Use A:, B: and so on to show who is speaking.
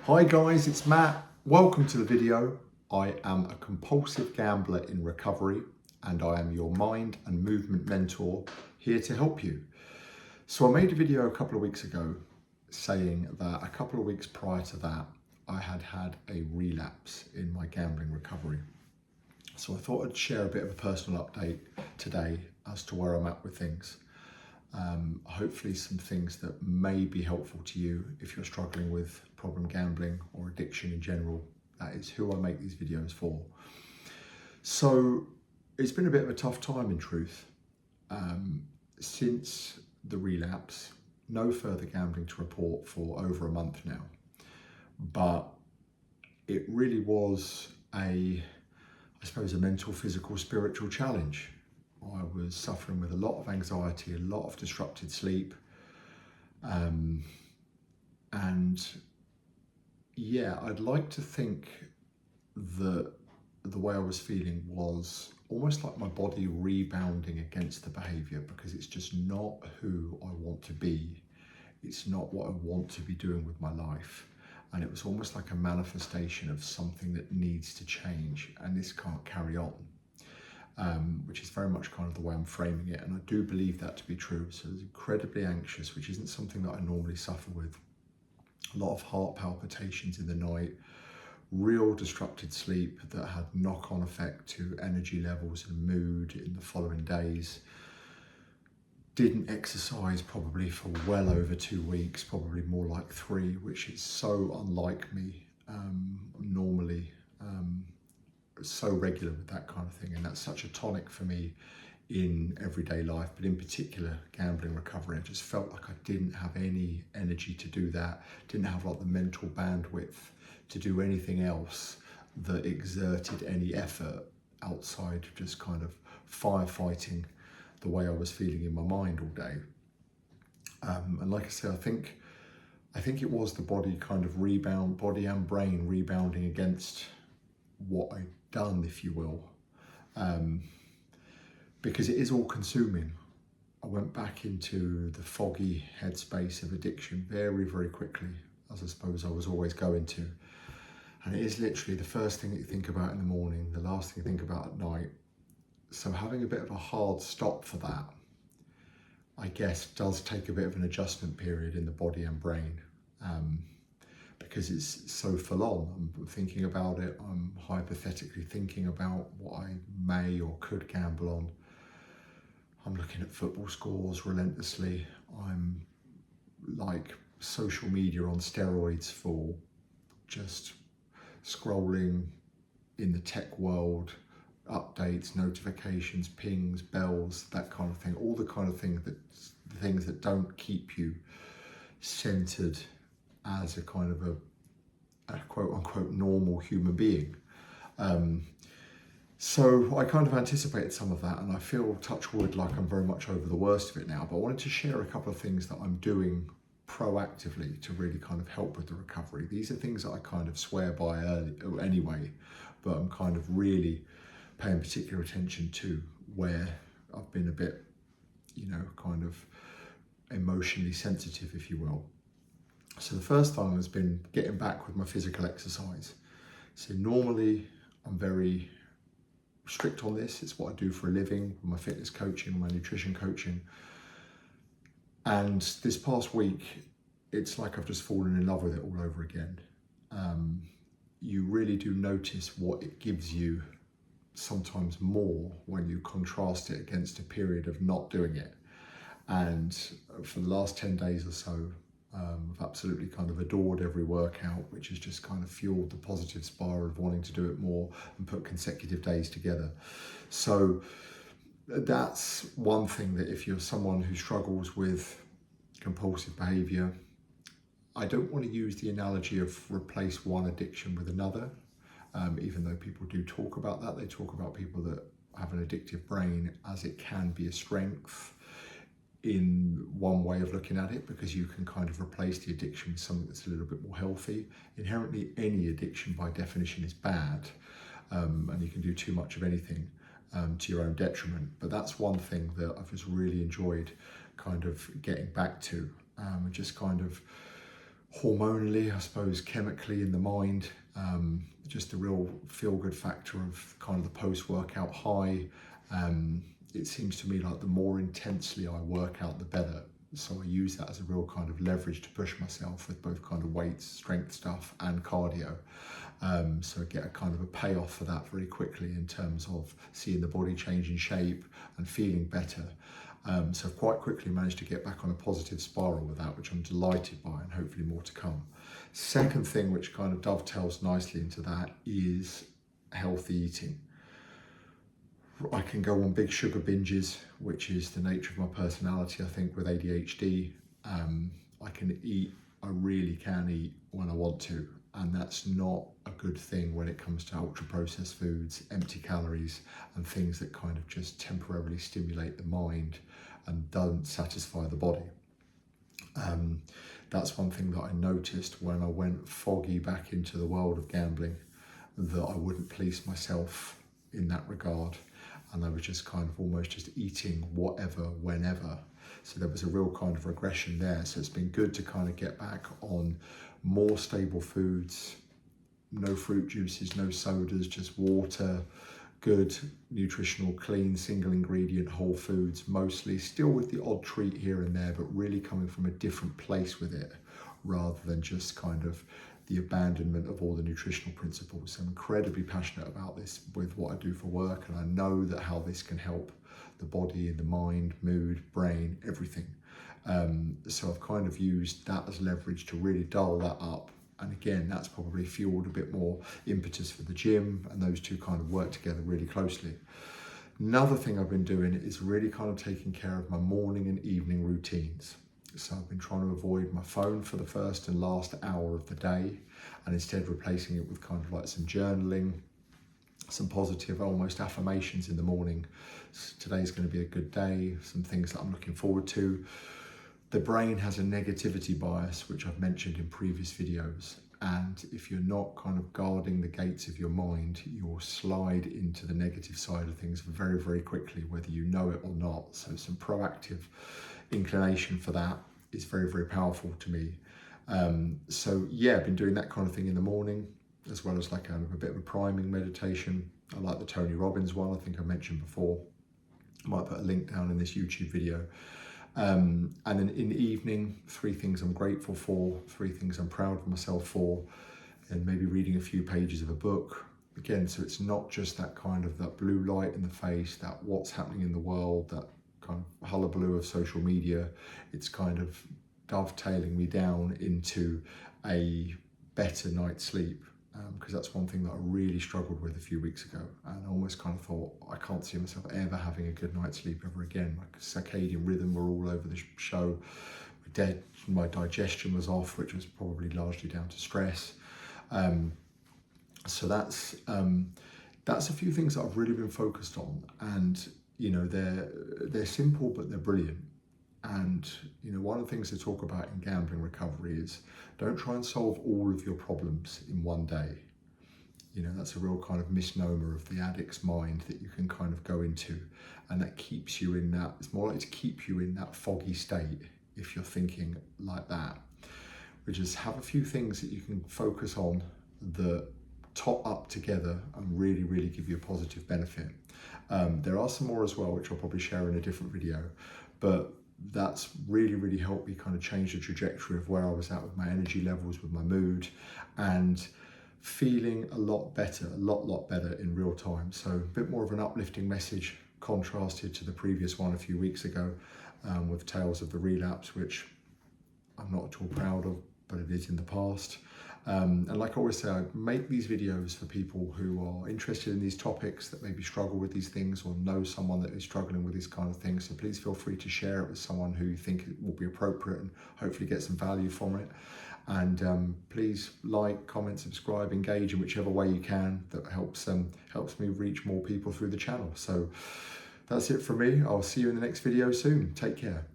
A: Hi guys, it's Matt. Welcome to the video. I am a compulsive gambler in recovery and I am your mind and movement mentor here to help you. So I made a video a couple of weeks ago saying that a couple of weeks prior to that I had had a relapse in my gambling recovery. So I thought I'd share a bit of a personal update today as to where I'm at with things. Hopefully some things that may be helpful to you if you're struggling with problem gambling or addiction in general. That is who I make these videos for. So it's been a bit of a tough time in truth. Since the relapse, no further gambling to report for over a month now. But it really was a mental, physical, spiritual challenge. I was suffering with a lot of anxiety, a lot of disrupted sleep. And yeah, I'd like to think that the way I was feeling was almost like my body rebounding against the behavior, because it's just not who I want to be. It's not what I want to be doing with my life. And it was almost like a manifestation of something that needs to change, and this can't carry on. Which is very much kind of the way I'm framing it, and I do believe that to be true. So I was incredibly anxious, which isn't something that I normally suffer with. A lot of heart palpitations in the night, real disrupted sleep that had knock-on effect to energy levels and mood in the following days. Didn't exercise probably for well over 2 weeks, probably more like 3, which is so unlike me. Normally so regular with that kind of thing, and that's such a tonic for me in everyday life, but in particular gambling recovery. I just felt like I didn't have any energy to do that, didn't have like the mental bandwidth to do anything else that exerted any effort outside of just kind of firefighting the way I was feeling in my mind all day. And like I said, I think it was the body and brain rebounding against what I'd done, if you will, because it is all consuming. I went back into the foggy headspace of addiction very, very quickly, as I suppose I was always going to. And it is literally the first thing that you think about in the morning, the last thing you think about at night. So having a bit of a hard stop for that, I guess, does take a bit of an adjustment period in the body and brain. Because it's so full on. I'm thinking about it, I'm hypothetically thinking about what I may or could gamble on. I'm looking at football scores relentlessly. I'm like social media on steroids for just scrolling in the tech world, updates, notifications, pings, bells, that kind of thing. All the kind of things that don't keep you centered as a kind of a quote unquote normal human being. So I kind of anticipated some of that, and I feel, touch wood, like I'm very much over the worst of it now. But I wanted to share a couple of things that I'm doing proactively to really kind of help with the recovery. These are things that I kind of swear by anyway, but I'm kind of really paying particular attention to where I've been a bit, kind of emotionally sensitive, if you will. So the first thing has been getting back with my physical exercise. So normally I'm very strict on this. It's what I do for a living, my fitness coaching, my nutrition coaching. And this past week, it's like I've just fallen in love with it all over again. You really do notice what it gives you sometimes more when you contrast it against a period of not doing it. And for the last 10 days or so, I've absolutely kind of adored every workout, which has just kind of fueled the positive spiral of wanting to do it more and put consecutive days together. So that's one thing, that if you're someone who struggles with compulsive behavior, I don't want to use the analogy of replace one addiction with another, even though people do talk about that. They talk about people that have an addictive brain as it can be a strength in one way of looking at it, because you can kind of replace the addiction with something that's a little bit more healthy. Inherently, any addiction by definition is bad, and you can do too much of anything to your own detriment. But that's one thing that I've just really enjoyed kind of getting back to, and just kind of hormonally, I suppose, chemically in the mind, just a real feel-good factor of kind of the post-workout high. It seems to me like the more intensely I work out, the better. So I use that as a real kind of leverage to push myself with both kind of weights, strength stuff and cardio. So I get a kind of a payoff for that very quickly in terms of seeing the body change in shape and feeling better. So I've quite quickly managed to get back on a positive spiral with that, which I'm delighted by, and hopefully more to come. Second thing, which kind of dovetails nicely into that, is healthy eating. I can go on big sugar binges, which is the nature of my personality, I think, with ADHD. I can eat, I really can eat when I want to, and that's not a good thing when it comes to ultra processed foods, empty calories, and things that kind of just temporarily stimulate the mind and don't satisfy the body. That's one thing that I noticed when I went foggy back into the world of gambling, that I wouldn't police myself in that regard, and I was just kind of almost just eating whatever, whenever. So there was a real kind of regression there. So it's been good to kind of get back on more stable foods, no fruit juices, no sodas, just water, good, nutritional, clean, single ingredient, whole foods, mostly, still with the odd treat here and there, but really coming from a different place with it, rather than just kind of the abandonment of all the nutritional principles. I'm incredibly passionate about this with what I do for work, and I know that how this can help the body and the mind, mood, brain, everything. So I've kind of used that as leverage to really dial that up. And again, that's probably fueled a bit more impetus for the gym, and those two kind of work together really closely. Another thing I've been doing is really kind of taking care of my morning and evening routines. So I've been trying to avoid my phone for the first and last hour of the day, and instead replacing it with kind of like some journaling, some positive, almost affirmations in the morning. Today's going to be a good day, some things that I'm looking forward to. The brain has a negativity bias, which I've mentioned in previous videos. And if you're not kind of guarding the gates of your mind, you'll slide into the negative side of things very, very quickly, whether you know it or not. So some proactive inclination for that is very, very powerful to me. So yeah, I've been doing that kind of thing in the morning, as well as like kind of a bit of a priming meditation. I like the Tony Robbins one, I think I mentioned before. I might put a link down in this YouTube video. And then in the evening, 3 things I'm grateful for, 3 things I'm proud of myself for, and maybe reading a few pages of a book. Again, so it's not just that kind of that blue light in the face, that what's happening in the world, that kind of hullabaloo of social media. It's kind of dovetailing me down into a better night's sleep. Because that's one thing that I really struggled with a few weeks ago, and I almost kind of thought I can't see myself ever having a good night's sleep ever again. Like circadian rhythm were all over the show. My digestion was off, which was probably largely down to stress. So that's a few things that I've really been focused on, and you know they're simple but they're brilliant. And you know, one of the things they talk about in gambling recovery is don't try and solve all of your problems in one day. You know, that's a real kind of misnomer of the addict's mind that you can kind of go into, and that keeps you in that, it's more like to keep you in that foggy state if you're thinking like that. Which is have a few things that you can focus on that top up together and really, really give you a positive benefit. There are some more as well, which I'll probably share in a different video, but that's really, really helped me kind of change the trajectory of where I was at with my energy levels, with my mood, and feeling a lot better, a lot better in real time. So a bit more of an uplifting message contrasted to the previous one a few weeks ago with Tales of the Relapse, which I'm not at all proud of, but it is in the past. And like I always say, I make these videos for people who are interested in these topics, that maybe struggle with these things or know someone that is struggling with these kind of things. So please feel free to share it with someone who you think it will be appropriate and hopefully get some value from it. And please like, comment, subscribe, engage in whichever way you can. That helps me reach more people through the channel. So that's it from me. I'll see you in the next video soon. Take care.